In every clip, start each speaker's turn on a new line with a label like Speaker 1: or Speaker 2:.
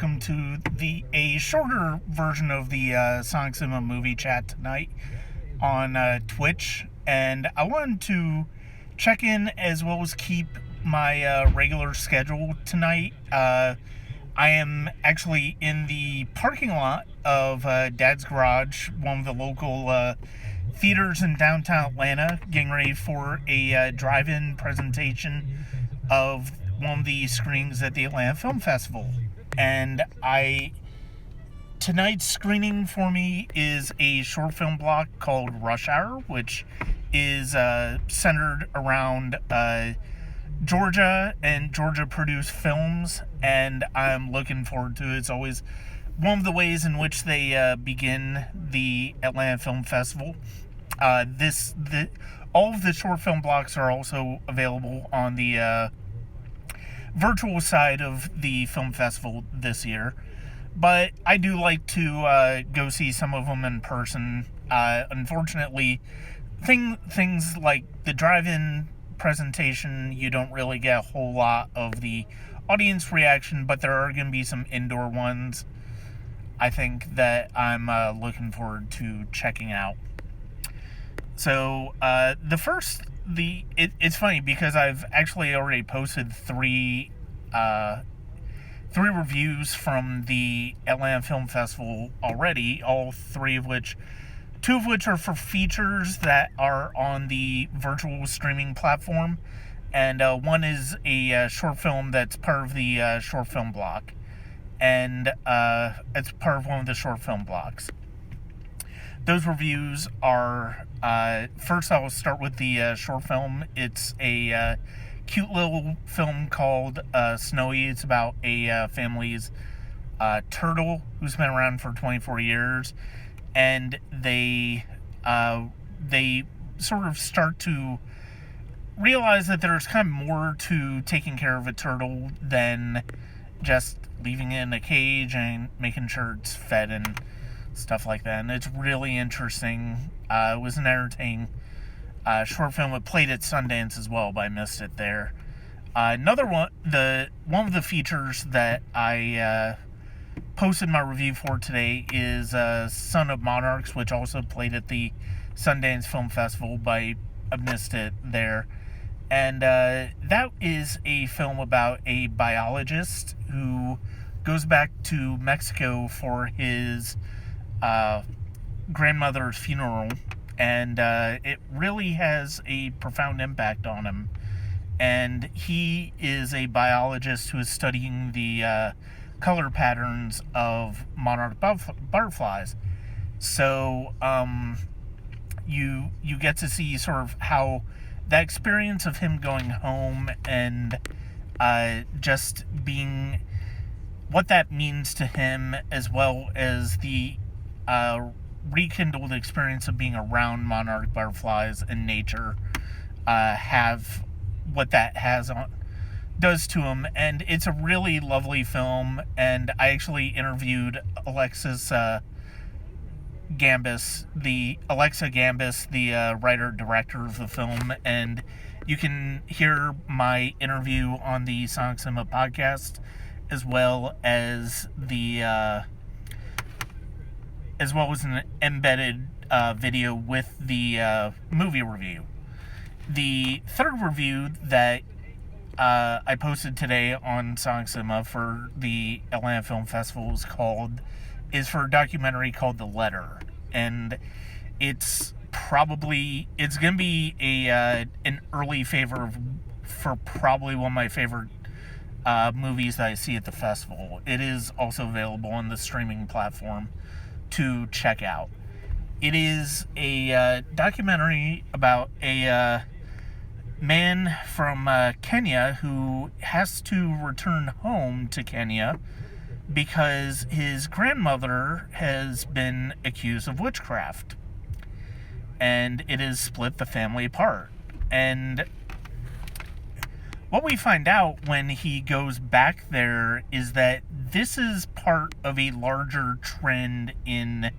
Speaker 1: welcome to a shorter version of the Sonic Cinema movie chat tonight on Twitch, and I wanted to check in as well as keep my regular schedule tonight. I am actually in the parking lot of Dad's Garage, one of the local theaters in downtown Atlanta, getting ready for a drive-in presentation of one of the screenings at the Atlanta Film Festival. And tonight's screening for me is a short film block called Rush Hour, which is centered around Georgia and Georgia-produced films, and I'm looking forward to it. It's always one of the ways in which they begin the Atlanta Film Festival. All of the short film blocks are also available on the virtual side of the film festival this year, but I do like to go see some of them in person. Unfortunately, things like the drive-in presentation, you don't really get a whole lot of the audience reaction, but there are going to be some indoor ones I think that I'm looking forward to checking out. So it's funny because I've actually already posted three reviews from the Atlanta Film Festival already, two of which are for features that are on the virtual streaming platform, and one is a short film that's part of the short film block, and it's part of one of the short film blocks. Those reviews are, first I'll start with the short film. It's a cute little film called Snowy. It's about a family's turtle who's been around for 24 years, and they sort of start to realize that there's kind of more to taking care of a turtle than just leaving it in a cage and making sure it's fed and stuff like that. And it's really interesting. It was an entertaining short film. It played at Sundance as well, but I missed it there. Another one, one of the features that I posted my review for today is Son of Monarchs, which also played at the Sundance Film Festival, but I missed it there. And that is a film about a biologist who goes back to Mexico for his grandmother's funeral, and it really has a profound impact on him. And he is a biologist who is studying the color patterns of monarch butterflies. So you get to see sort of how that experience of him going home and just being what that means to him, as well as the rekindled experience of being around monarch butterflies in nature, have what that does to him. And it's a really lovely film, and I actually interviewed Alexa Gambis, the writer-director of the film, and you can hear my interview on the Sonic Cinema podcast, as well as an embedded video with the movie review. The third review that I posted today on Sonic Cinema for the Atlanta Film Festival is for a documentary called The Letter, and it's going to be an early favorite for probably one of my favorite movies that I see at the festival. It is also available on the streaming platform to check out. It is a documentary about a man from Kenya who has to return home to Kenya because his grandmother has been accused of witchcraft, and it has split the family apart. And what we find out when he goes back there is that this is part of a larger trend in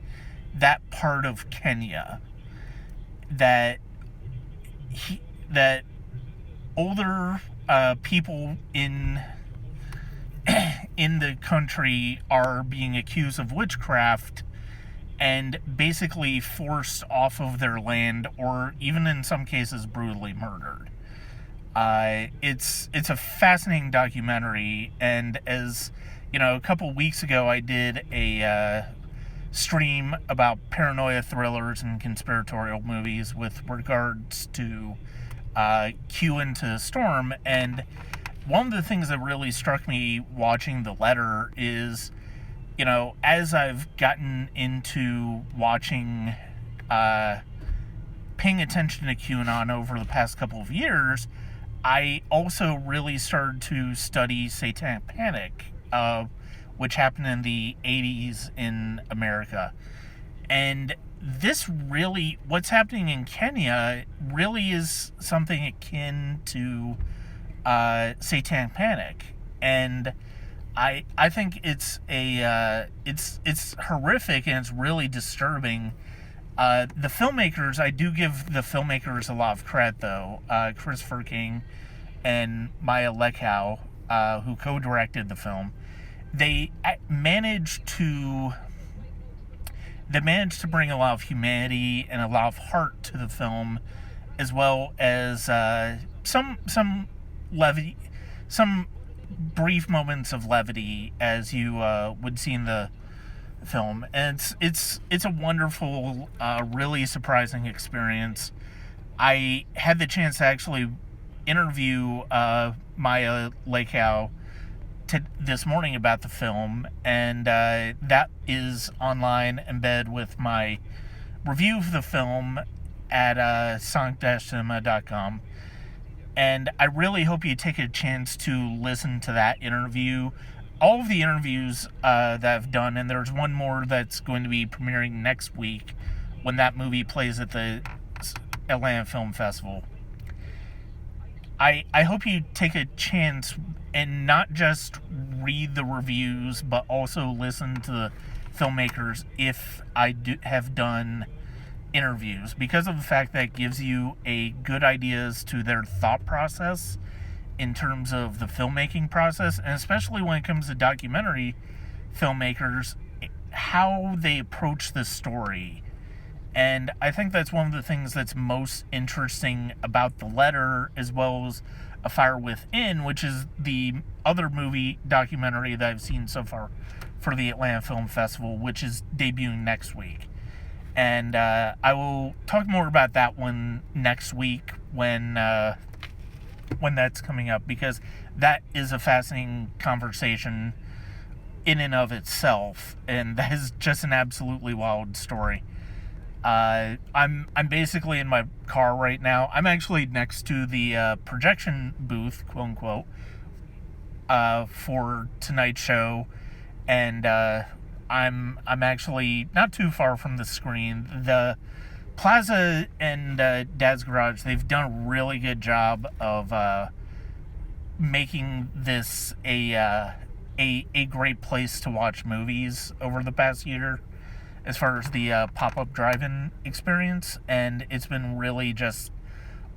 Speaker 1: that part of Kenya, that older people in in the country are being accused of witchcraft and basically forced off of their land, or even in some cases brutally murdered. It's a fascinating documentary, and as you know, a couple weeks ago I did a stream about paranoia thrillers and conspiratorial movies with regards to Q Into the Storm, and one of the things that really struck me watching The Letter is, you know, as I've gotten into watching, paying attention to QAnon over the past couple of years, I also really started to study Satanic Panic, which happened in the 80s in America. And this really, what's happening in Kenya really is something akin to Satanic Panic. And I think it's it's horrific, and it's really disturbing. The filmmakers, I do give the filmmakers a lot of credit, though. Christopher King and Maya Lekow, who co-directed the film, they managed to bring a lot of humanity and a lot of heart to the film, as well as some levity, some brief moments of levity, as you would see in the film. And it's a wonderful, really surprising experience. I had the chance to actually interview Maya Lekow this morning about the film, and that is online, embedded with my review of the film at sonic-cinema.com. And I really hope you take a chance to listen to that interview. All of the interviews that I've done, and there's one more that's going to be premiering next week when that movie plays at the Atlanta Film Festival. I hope you take a chance and not just read the reviews, but also listen to the filmmakers if I have done interviews, because of the fact that it gives you a good idea as to their thought process in terms of the filmmaking process, and especially when it comes to documentary filmmakers, how they approach the story. And I think that's one of the things that's most interesting about The Letter, as well as A Fire Within, which is the other movie documentary that I've seen so far for the Atlanta Film Festival, which is debuting next week. And I will talk more about that one next week when that's coming up, because that is a fascinating conversation in and of itself, and that is just an absolutely wild story. I'm basically in my car right now. I'm actually next to the projection booth, quote unquote, for tonight's show, and I'm actually not too far from the screen. The Plaza and Dad's Garage, they've done a really good job of making this a great place to watch movies over the past year, as far as the pop-up drive-in experience, and it's been really just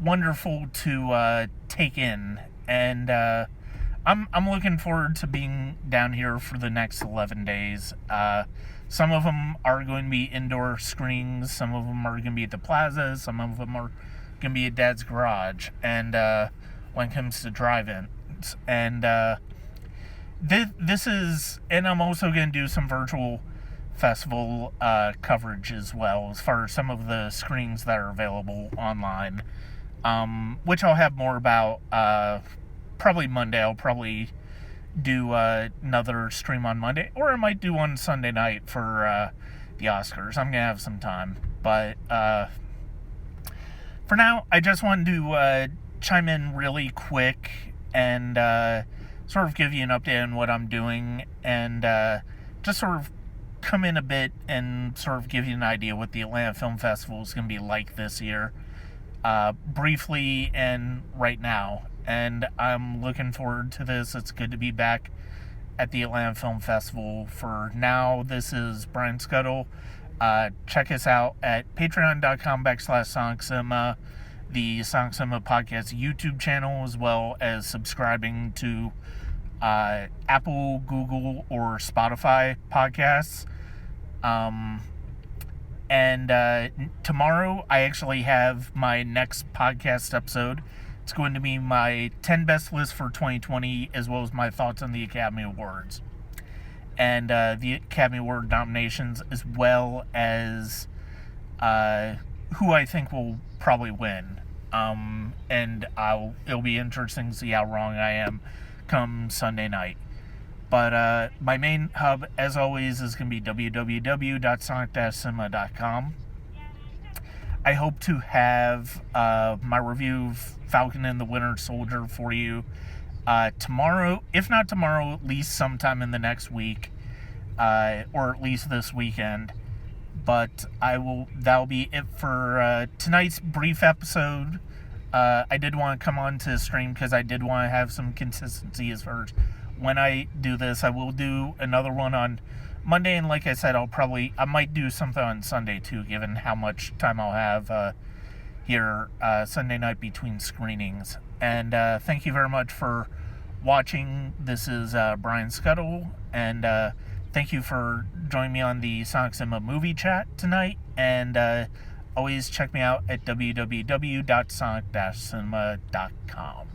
Speaker 1: wonderful to take in. And I'm looking forward to being down here for the next 11 days. Some of them are going to be indoor screenings, some of them are going to be at the Plaza, some of them are going to be at Dad's Garage, and when it comes to drive-ins. And this is, and I'm also going to do some virtual festival coverage as well, as far as some of the screenings that are available online, which I'll have more about probably Monday. I'll probably do another stream on Monday, or I might do one Sunday night for the Oscars. I'm gonna have some time, but for now, I just wanted to chime in really quick and sort of give you an update on what I'm doing, and just sort of come in a bit and sort of give you an idea what the Atlanta Film Festival is going to be like this year, briefly and right now. And I'm looking forward to this. It's good to be back at the Atlanta Film Festival. For now, this is Brian Scuttle. Check us out at patreon.com/SonicCinema, the Sonic Cinema Podcast YouTube channel, as well as subscribing to Apple, Google, or Spotify podcasts. And tomorrow I actually have my next podcast episode. It's going to be my 10 best list for 2020, as well as my thoughts on the Academy Awards. And the Academy Award nominations, as well as who I think will probably win. And it'll be interesting to see how wrong I am come Sunday night. But my main hub, as always, is going to be www.sonic-cinema.com. I hope to have my review of Falcon and the Winter Soldier for you tomorrow. If not tomorrow, at least sometime in the next week, or at least this weekend. But that'll be it for tonight's brief episode. I did want to come on to stream because I did want to have some consistency as far as when I do this. I will do another one on Monday, and like I said, I might do something on Sunday too, given how much time I'll have here Sunday night between screenings. And thank you very much for watching. This is Brian Scuttle, and thank you for joining me on the Sonic Cinema movie chat tonight. And always check me out at www.sonic-cinema.com.